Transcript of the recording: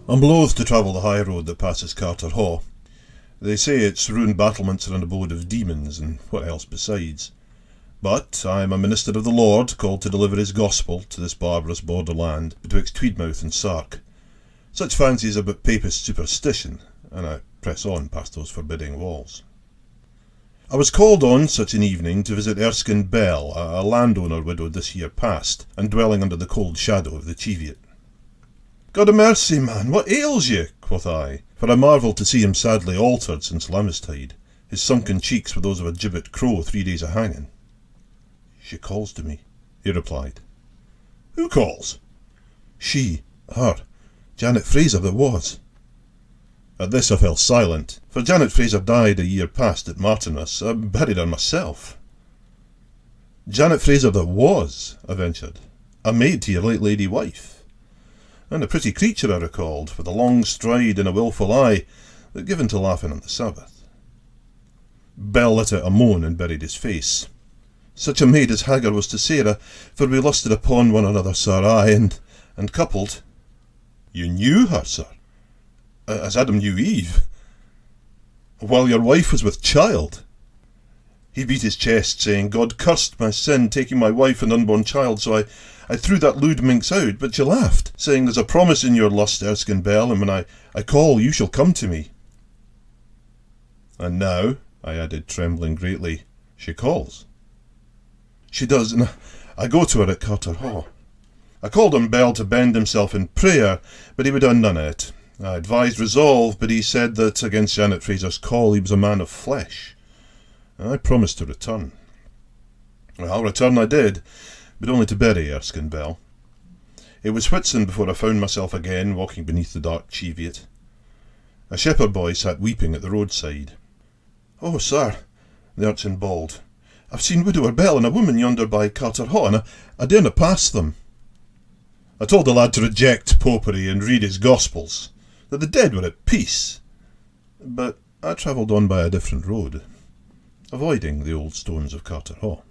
I'm loath to travel the high road that passes Carter Haugh. They say its ruined battlements are an abode of demons, and what else besides. But I am a minister of the Lord, called to deliver his gospel to this barbarous borderland betwixt Tweedmouth and Sark. Such fancies are but papist superstition, and I press on past those forbidding walls. I was called on such an evening to visit Erskine Bell, a landowner widowed this year past, and dwelling under the cold shadow of the Cheviot. "God a mercy, man, what ails you?" quoth I, for I marvelled to see him sadly altered since Lammastide. His sunken cheeks were those of a gibbet crow 3 days a hanging. "She calls to me," he replied. "Who calls?" "She, her, Janet Fraser that was." At this I fell silent, for Janet Fraser died a year past at Martinmas. I buried her myself. "Janet Fraser that was," I ventured, "a maid to your late lady wife. And a pretty creature I recalled, with a long stride and a wilful eye, but given to laughing on the Sabbath." Bell let out a moan and buried his face. "Such a maid as Hagar was to Sarah, for we lusted upon one another, sir, aye, and coupled." "You knew her, sir?" "As Adam knew Eve." "While your wife was with child?" He beat his chest, saying, "God cursed my sin, taking my wife and unborn child, so I threw that lewd minx out, but she laughed, saying, 'There's a promise in your lust, Erskine Bell, and when I call, you shall come to me.'" "And now," I added, trembling greatly, "she calls." "She does, and I go to her at Carter Haugh. I called on Bell to bend himself in prayer, but he would have none of it. I advised resolve, but he said that against Janet Fraser's call he was a man of flesh. I promised to return. Well, return I did, but only to bury Erskine Bell. It was Whitsun before I found myself again walking beneath the dark Cheviot. A shepherd boy sat weeping at the roadside. "Oh, sir," the urchin bawled, "I've seen Widower Bell and a woman yonder by Carter Haugh, and I daren't pass them." I told the lad to reject popery and read his Gospels, that the dead were at peace. But I travelled on by a different road, avoiding the old stones of Carter Haugh.